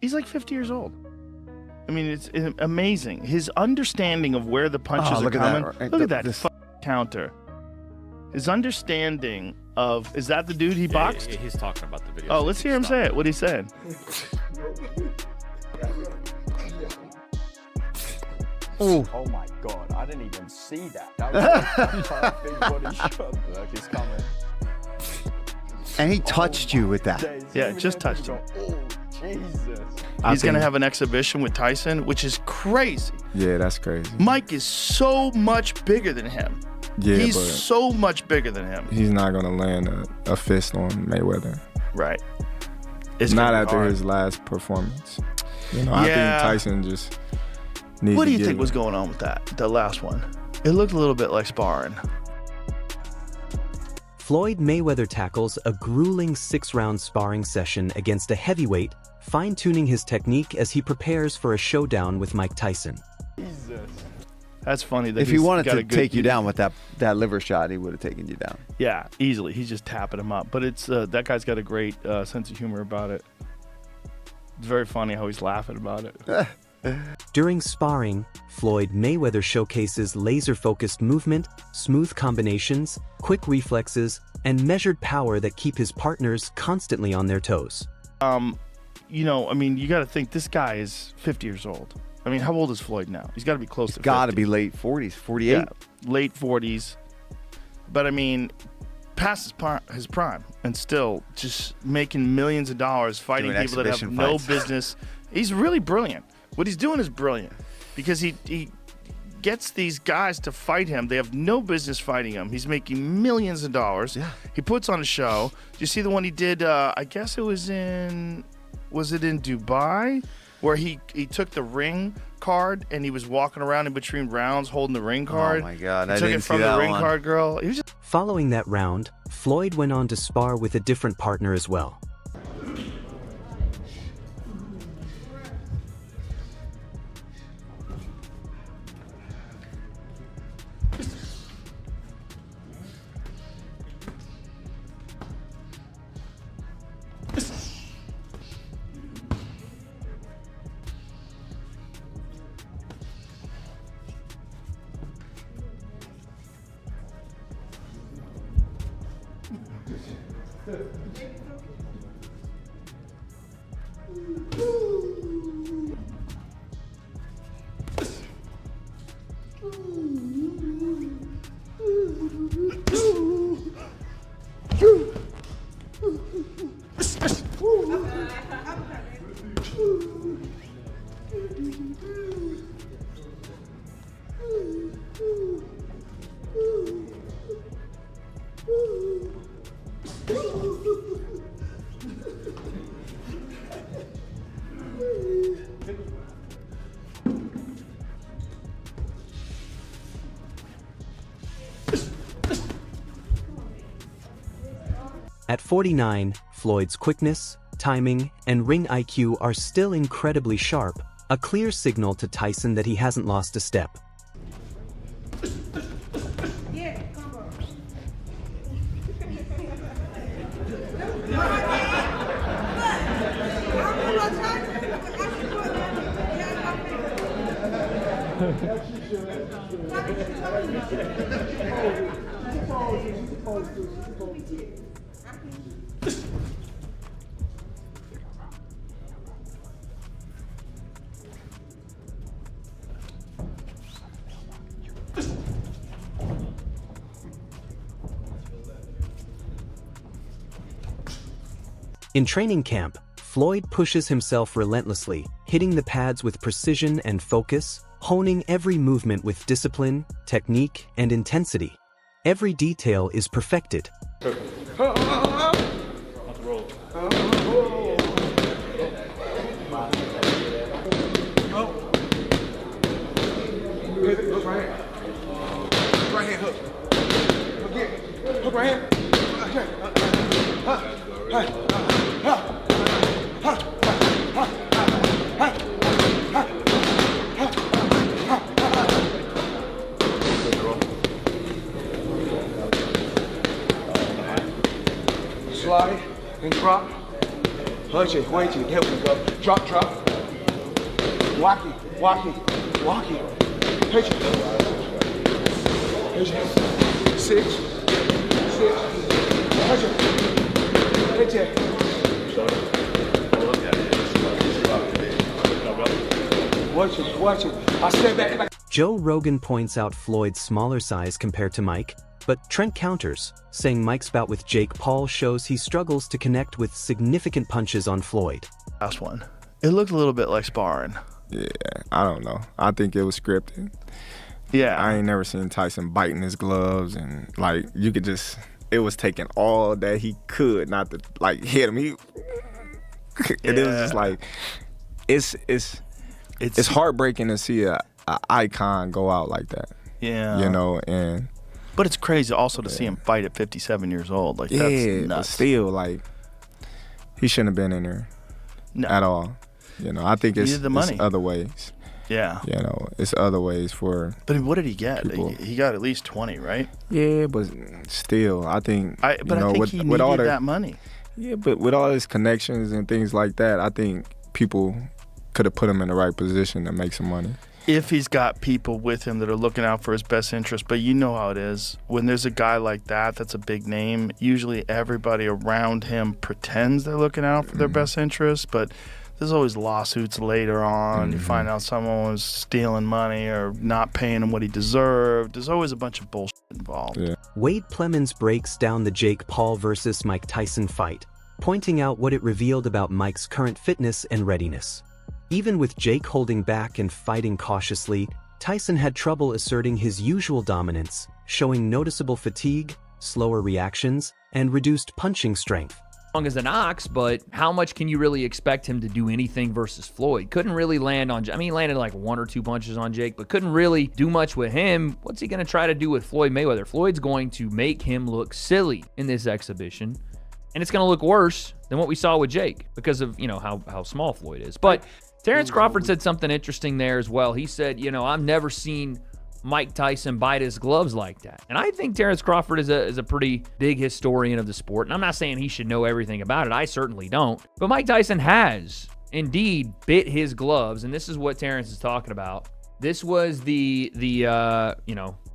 He's like 50 years old. I mean, it's amazing. His understanding of where the punches are coming. Look at that counter. His understanding of, is that the dude he boxed? He's talking about the video. Oh, let's hear him say it. What he said. Oh my God, I didn't even see that. That was a perfect body shot. Look, he's coming. And he touched you with that. Yeah, just touched him. Oh, Jesus. He's going to have an exhibition with Tyson, which is crazy. Yeah, that's crazy. Mike is so much bigger than him. Yeah, he's but so much bigger than him. he's not going to land a fist on Mayweather. Right. It's not after his last performance. You know, I think Tyson just needs What do to you think was going on with that, the last one? It looked a little bit like sparring. Floyd Mayweather tackles a grueling 6-round sparring session against a heavyweight, fine-tuning his technique as he prepares for a showdown with Mike Tyson. Jesus. That's funny. That If he wanted to take you down with that liver shot, he would have taken you down. Yeah, easily. He's just tapping him up. But it's that guy's got a great sense of humor about it. It's very funny how he's laughing about it. During sparring, Floyd Mayweather showcases laser-focused movement, smooth combinations, quick reflexes, and measured power that keep his partners constantly on their toes. You know, I mean, you got to think this guy is 50 years old. I mean, how old is Floyd now? He's got to be close to 50. Got to be late 40s, 48. Yeah, late 40s. But I mean, past his prime, and still just making millions of dollars fighting Doing people that have exhibition no fights. business. He's really brilliant. What he's doing is brilliant because he gets these guys to fight him. They have no business fighting him. He's making millions of dollars. Yeah. He puts on a show. Do you see the one he did? I guess it was in Dubai, where he took the ring card and he was walking around in between rounds holding the ring card. Oh my God, He I took didn't it from see the that ring one. card girl. He was just Following that round, Floyd went on to spar with a different partner as well. At 49, Floyd's quickness, timing, and ring IQ are still incredibly sharp, a clear signal to Tyson that he hasn't lost a step. In training camp, Floyd pushes himself relentlessly, hitting the pads with precision and focus, honing every movement with discipline, technique, and intensity. Every detail is perfected. Right hand hook. Hook right hand. Slide and drop. Punch it. Here we go. Drop. Walk it. Punch it. Six. Punch it. Punch it. Watch it. I step back. Joe Rogan points out Floyd's smaller size compared to Mike, but Trent counters, saying Mike's bout with Jake Paul shows he struggles to connect with significant punches on Floyd. Last one. It looked a little bit like sparring. Yeah, I don't know. I think it was scripted. Yeah. I ain't never seen Tyson biting his gloves, and like you could just, it was taking all that he could not to like hit him. It was just like, it's heartbreaking to see a icon go out like that. Yeah. You know, and but it's crazy also to see him fight at 57 years old. Like, that's nuts. But still, like, he shouldn't have been in there at all. You know, I think it's other ways. Yeah. You know, it's other ways for. But what did he get? People. He got at least 20, right? Yeah, but still, I think. I think he needed that money. Yeah, but with all his connections and things like that, I think people could have put him in the right position to make some money. If he's got people with him that are looking out for his best interest. But you know how it is. When there's a guy like that that's a big name, usually everybody around him pretends they're looking out for their best interest, but there's always lawsuits later on. You find out someone was stealing money or not paying him what he deserved. There's always a bunch of bullshit involved. Yeah. Wade Plemons breaks down the Jake Paul versus Mike Tyson fight, pointing out what it revealed about Mike's current fitness and readiness. Even with Jake holding back and fighting cautiously, Tyson had trouble asserting his usual dominance, showing noticeable fatigue, slower reactions, and reduced punching strength. Long as an ox, but how much can you really expect him to do anything versus Floyd? Couldn't really land on, he landed like 1 or 2 punches on Jake, but couldn't really do much with him. What's he going to try to do with Floyd Mayweather? Floyd's going to make him look silly in this exhibition, and it's going to look worse than what we saw with Jake because of, how small Floyd is. But Terrence Crawford said something interesting there as well. He said, I've never seen Mike Tyson bite his gloves like that. And I think Terrence Crawford is a pretty big historian of the sport. And I'm not saying he should know everything about it. I certainly don't. But Mike Tyson has indeed bit his gloves. And this is what Terrence is talking about. This was the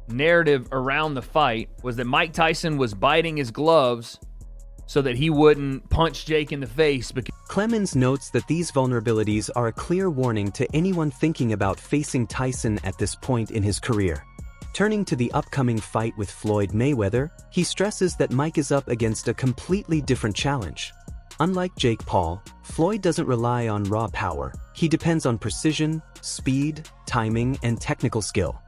narrative around the fight was that Mike Tyson was biting his gloves so that he wouldn't punch Jake in the face. Clemens notes that these vulnerabilities are a clear warning to anyone thinking about facing Tyson at this point in his career. Turning to the upcoming fight with Floyd Mayweather, he stresses that Mike is up against a completely different challenge. Unlike Jake Paul, Floyd doesn't rely on raw power. He depends on precision, speed, timing, and technical skill.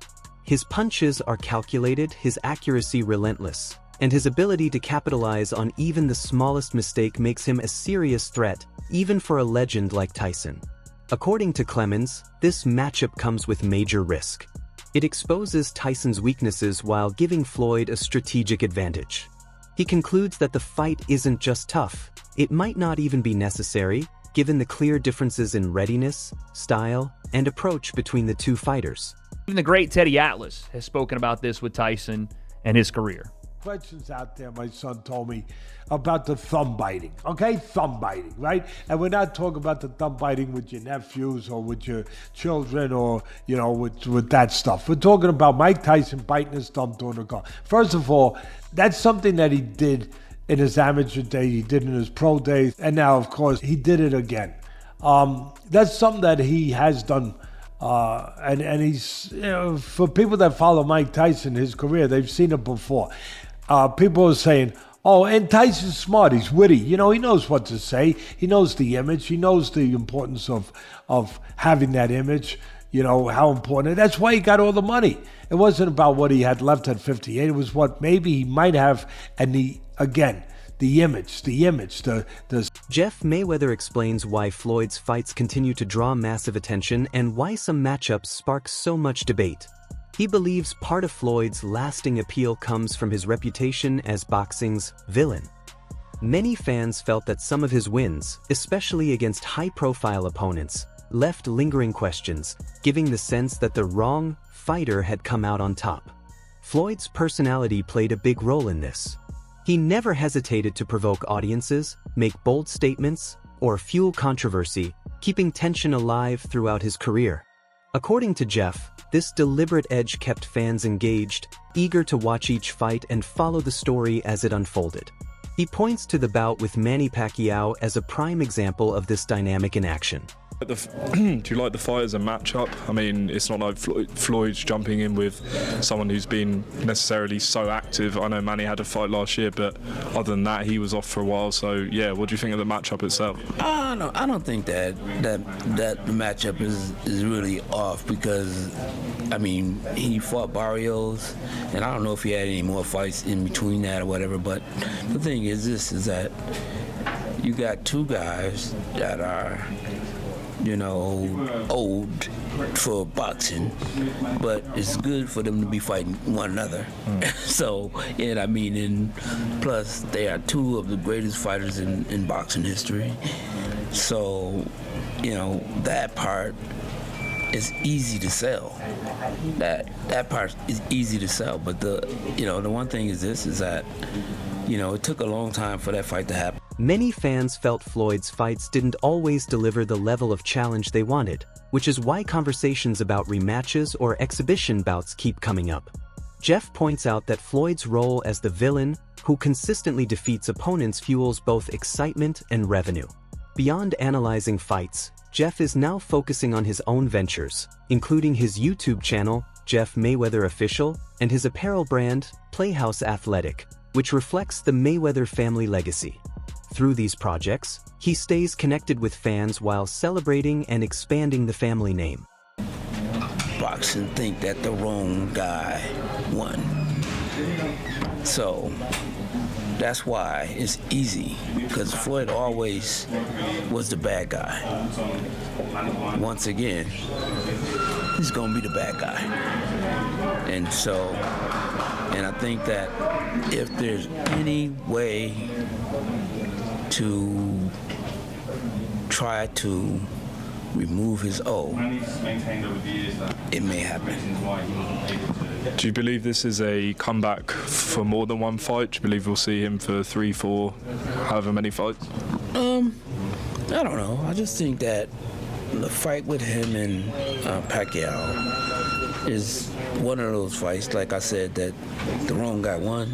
His punches are calculated, his accuracy relentless, and his ability to capitalize on even the smallest mistake makes him a serious threat, even for a legend like Tyson. According to Clemens, this matchup comes with major risk. It exposes Tyson's weaknesses while giving Floyd a strategic advantage. He concludes that the fight isn't just tough, it might not even be necessary, given the clear differences in readiness, style, and approach between the two fighters. Even the great Teddy Atlas has spoken about this with Tyson and his career. Questions out there, my son told me, about the thumb biting, okay? Thumb biting, right? And we're not talking about the thumb biting with your nephews or with your children or, with that stuff. We're talking about Mike Tyson biting his thumb during the car. First of all, that's something that he did in his amateur day, he did in his pro days, and now, of course, he did it again. That's something that he has done. And he's, for people that follow Mike Tyson, his career, they've seen it before. People are saying, and Tyson's smart, he's witty. He knows what to say. He knows the image. He knows the importance of having that image, how important. That's why he got all the money. It wasn't about what he had left at 58. It was what maybe he might have, and the image. Jeff Mayweather explains why Floyd's fights continue to draw massive attention and why some matchups spark so much debate. He believes part of Floyd's lasting appeal comes from his reputation as boxing's villain. Many fans felt that some of his wins, especially against high-profile opponents, left lingering questions, giving the sense that the wrong fighter had come out on top. Floyd's personality played a big role in this. He never hesitated to provoke audiences, make bold statements, or fuel controversy, keeping tension alive throughout his career. According to Jeff, this deliberate edge kept fans engaged, eager to watch each fight and follow the story as it unfolded. He points to the bout with Manny Pacquiao as a prime example of this dynamic in action. Do you like the fight as a matchup? I mean, it's not like Floyd's jumping in with someone who's been necessarily so active. I know Manny had a fight last year, but other than that, he was off for a while. So, yeah, what do you think of the matchup itself? I don't think that the matchup is really off because, I mean, he fought Barrios, and I don't know if he had any more fights in between that or whatever. But the thing is that you got two guys that are, old for boxing, but it's good for them to be fighting one another. So, and I mean, and plus they are two of the greatest fighters in boxing history. So, that part is easy to sell. That part is easy to sell. But the one thing is that it took a long time for that fight to happen. Many fans felt Floyd's fights didn't always deliver the level of challenge they wanted, which is why conversations about rematches or exhibition bouts keep coming up. Jeff points out that Floyd's role as the villain, who consistently defeats opponents, fuels both excitement and revenue. Beyond analyzing fights, Jeff is now focusing on his own ventures, including his YouTube channel, Jeff Mayweather Official, and his apparel brand, Playhouse Athletic, which reflects the Mayweather family legacy. Through these projects, he stays connected with fans while celebrating and expanding the family name. Boxing think that the wrong guy won. So that's why it's easy, because Floyd always was the bad guy. Once again, he's gonna be the bad guy. And I think that if there's any way to try to remove his O, it may happen. Do you believe this is a comeback for more than one fight? Do you believe we'll see him for 3, 4, however many fights? I don't know. I just think that the fight with him and Pacquiao is one of those fights, like I said, that the wrong guy won,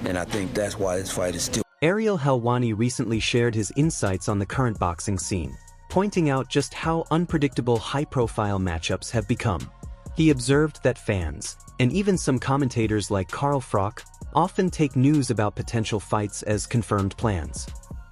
and I think that's why this fight is still. Ariel Helwani recently shared his insights on the current boxing scene, pointing out just how unpredictable high-profile matchups have become. He observed that fans, and even some commentators like Carl Frock, often take news about potential fights as confirmed plans.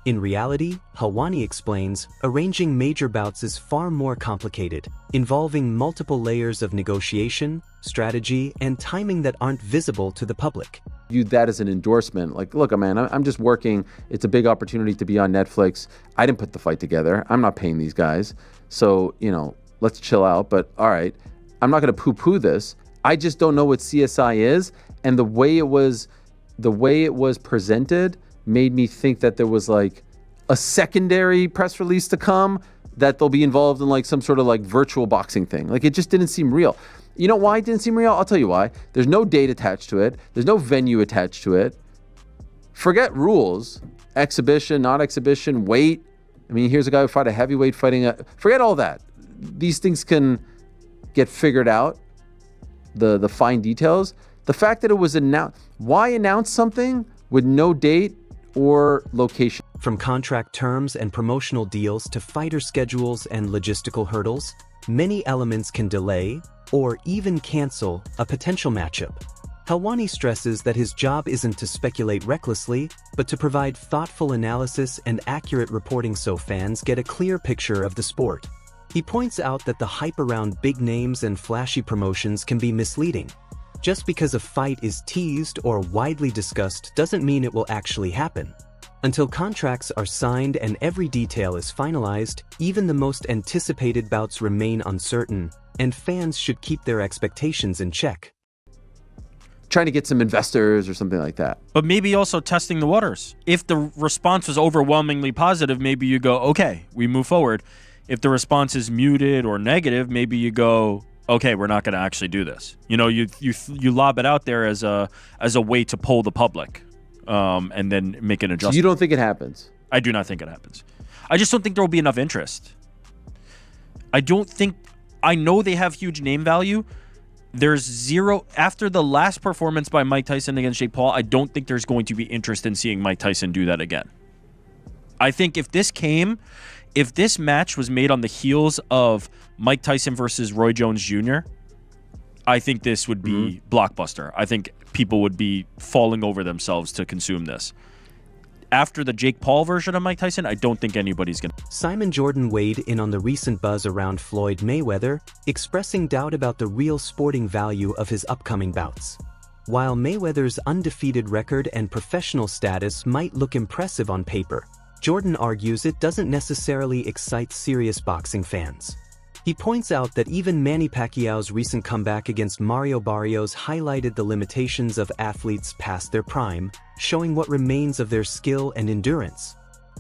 In reality, Helwani explains, arranging major bouts is far more complicated, involving multiple layers of negotiation, strategy, and timing that aren't visible to the public. View that as an endorsement. Like, look, man, I'm just working. It's a big opportunity to be on Netflix. I didn't put the fight together. I'm not paying these guys. So, let's chill out. But all right, I'm not going to poo-poo this. I just don't know what CSI is. And the way it was presented made me think that there was like a secondary press release to come, that they'll be involved in like some sort of like virtual boxing thing. Like, it just didn't seem real. You know why it didn't seem real? I'll tell you why. There's no date attached to it. There's no venue attached to it. Forget rules, exhibition, not exhibition, weight. I mean, here's a guy who fought a heavyweight fighting forget all that. These things can get figured out, the fine details. The fact that it was announced, why announce something with no date or location? From contract terms and promotional deals to fighter schedules and logistical hurdles, many elements can delay or even cancel a potential matchup. Helwani stresses that his job isn't to speculate recklessly, but to provide thoughtful analysis and accurate reporting so fans get a clear picture of the sport. He points out that the hype around big names and flashy promotions can be misleading. Just because a fight is teased or widely discussed doesn't mean it will actually happen. Until contracts are signed and every detail is finalized, even the most anticipated bouts remain uncertain, and fans should keep their expectations in check. Trying to get some investors or something like that. But maybe also testing the waters. If the response was overwhelmingly positive, maybe you go, okay, we move forward. If the response is muted or negative, maybe you go, okay, we're not going to actually do this. You lob it out there as a way to poll the public, and then make an adjustment. So you don't think it happens? I do not think it happens. I just don't think there will be enough interest. I know they have huge name value. There's zero after the last performance by Mike Tyson against Jake Paul. I don't think there's going to be interest in seeing Mike Tyson do that again. I think if this match was made on the heels of Mike Tyson versus Roy Jones Jr., I think this would be blockbuster. I think people would be falling over themselves to consume this. After the Jake Paul version of Mike Tyson, I don't think anybody's going to. Simon Jordan weighed in on the recent buzz around Floyd Mayweather, expressing doubt about the real sporting value of his upcoming bouts. While Mayweather's undefeated record and professional status might look impressive on paper, Jordan argues it doesn't necessarily excite serious boxing fans. He points out that even Manny Pacquiao's recent comeback against Mario Barrios highlighted the limitations of athletes past their prime, showing what remains of their skill and endurance.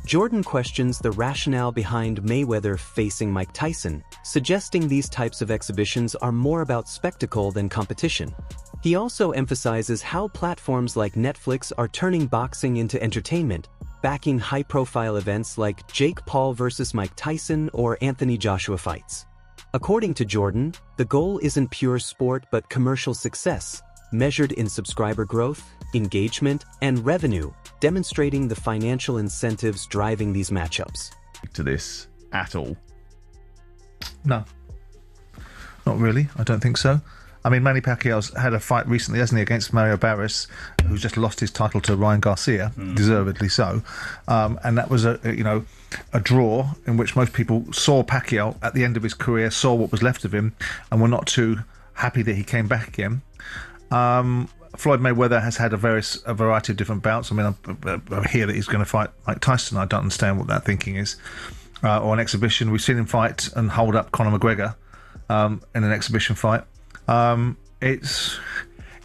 Jordan questions the rationale behind Mayweather facing Mike Tyson, suggesting these types of exhibitions are more about spectacle than competition. He also emphasizes how platforms like Netflix are turning boxing into entertainment, backing high-profile events like Jake Paul versus Mike Tyson or Anthony Joshua fights. According to Jordan, the goal isn't pure sport but commercial success, measured in subscriber growth, engagement, and revenue, demonstrating the financial incentives driving these matchups. To this at all? No. Not really. I don't think so. I mean, Manny Pacquiao's had a fight recently, hasn't he, against Mario Barrios, who's just lost his title to Ryan Garcia, deservedly so. And that was a draw in which most people saw Pacquiao at the end of his career, saw what was left of him, and were not too happy that he came back again. Floyd Mayweather has had a variety of different bouts. I mean, I hear that he's going to fight Mike Tyson. I don't understand what that thinking is. Or an exhibition. We've seen him fight and hold up Conor McGregor in an exhibition fight. It's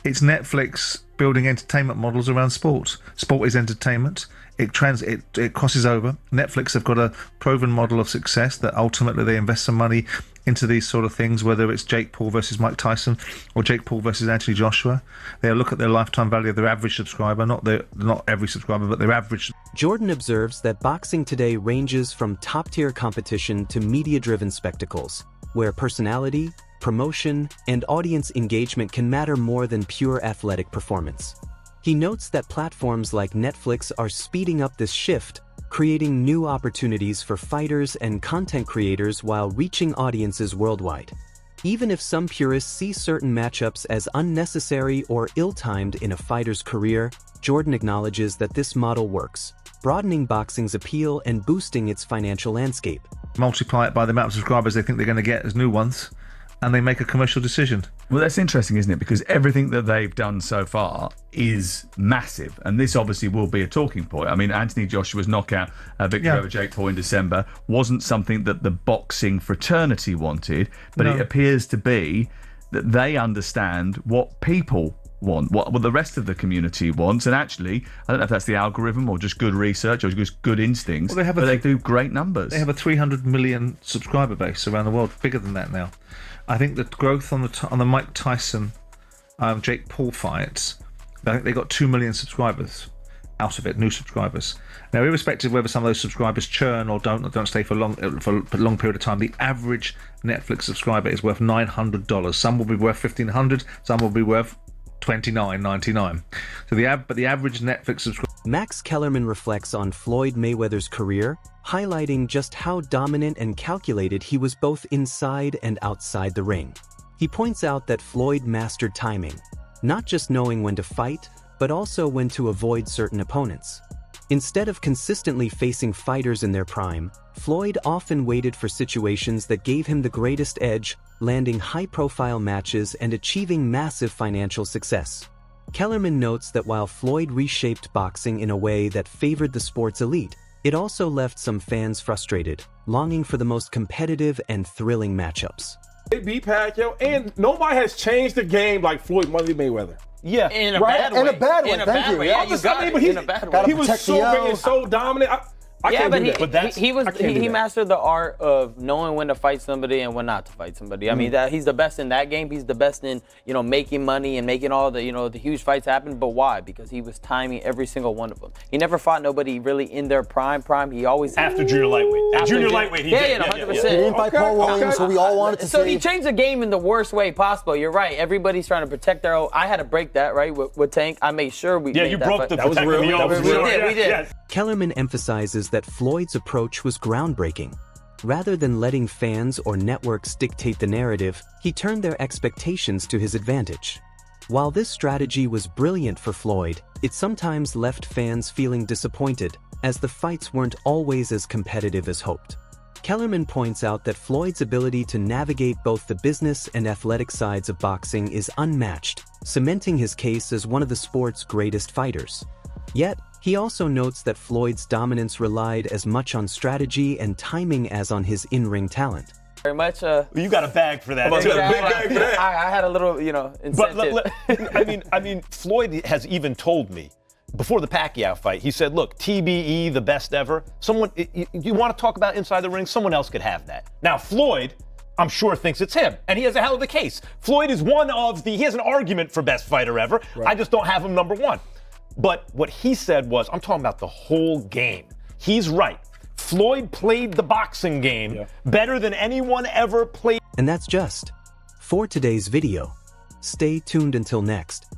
Netflix building entertainment models around sport. Sport is entertainment. It crosses over. Netflix have got a proven model of success that ultimately they invest some money into these sort of things, whether it's Jake Paul versus Mike Tyson or Jake Paul versus Anthony Joshua. They'll look at their lifetime value of their average subscriber, not every subscriber, but their average. Jordan observes that boxing today ranges from top-tier competition to media-driven spectacles, where personality, promotion, and audience engagement can matter more than pure athletic performance. He notes that platforms like Netflix are speeding up this shift, creating new opportunities for fighters and content creators while reaching audiences worldwide. Even if some purists see certain matchups as unnecessary or ill-timed in a fighter's career, Jordan acknowledges that this model works, broadening boxing's appeal and boosting its financial landscape. Multiply it by the amount of subscribers they think they're going to get as new ones, and they make a commercial decision. Well, that's interesting, isn't it? Because everything that they've done so far is massive, and this obviously will be a talking point. I mean, Anthony Joshua's knockout victory over Jake Paul in December wasn't something that the boxing fraternity wanted, but it appears to be that they understand what people want, what the rest of the community wants, and actually, I don't know if that's the algorithm or just good research or just good instincts, well, they do great numbers. They have a 300 million subscriber base around the world, bigger than that now. I think the growth on the Mike Tyson, Jake Paul fights, I think they got 2 million subscribers out of it, new subscribers. Now, irrespective of whether some of those subscribers churn or don't stay for a long period of time, the average Netflix subscriber is worth $900. Some will be worth $1,500, some will be worth $29.99. So the average Netflix subscriber. Max Kellerman reflects on Floyd Mayweather's career, highlighting just how dominant and calculated he was both inside and outside the ring. He points out that Floyd mastered timing, not just knowing when to fight, but also when to avoid certain opponents. Instead of consistently facing fighters in their prime, Floyd often waited for situations that gave him the greatest edge, landing high-profile matches and achieving massive financial success. Kellerman notes that while Floyd reshaped boxing in a way that favored the sport's elite, it also left some fans frustrated, longing for the most competitive and thrilling matchups. They beat Pacquiao, and nobody has changed the game like Floyd Mayweather. Yeah, in a bad way. In a bad way. In a bad way. Yeah, you got it. But In a bad way. He was so great and so dominant. Yeah, but he mastered the art of knowing when to fight somebody and when not to fight somebody. I mean, he's the best in that game. He's the best in, making money and making all the, the huge fights happen. But why? Because he was timing every single one of them. He never fought nobody really in their prime. He always after junior lightweight. Junior lightweight, he did. 100%. He didn't fight Paul Williams, so we all wanted to see. So he changed the game in the worst way possible. You're right. Everybody's trying to protect their own. I had to break that, right, with Tank. I made sure we made you that broke fight. the protecting the own. We did. Yes. Kellerman emphasizes that Floyd's approach was groundbreaking. Rather than letting fans or networks dictate the narrative, he turned their expectations to his advantage. While this strategy was brilliant for Floyd, it sometimes left fans feeling disappointed, as the fights weren't always as competitive as hoped. Kellerman points out that Floyd's ability to navigate both the business and athletic sides of boxing is unmatched, cementing his case as one of the sport's greatest fighters. Yet, he also notes that Floyd's dominance relied as much on strategy and timing as on his in-ring talent. Very much. You got a bag for that. I had a little, incentive. But I mean, Floyd has even told me before the Pacquiao fight. He said, "Look, TBE, the best ever. You want to talk about inside the ring? Someone else could have that." Now, Floyd, I'm sure thinks it's him, and he has a hell of a case. Floyd is he has an argument for best fighter ever. Right. I just don't have him number one. But what he said was, I'm talking about the whole game. He's right. Floyd played the boxing game better than anyone ever played. And that's just for today's video. Stay tuned until next.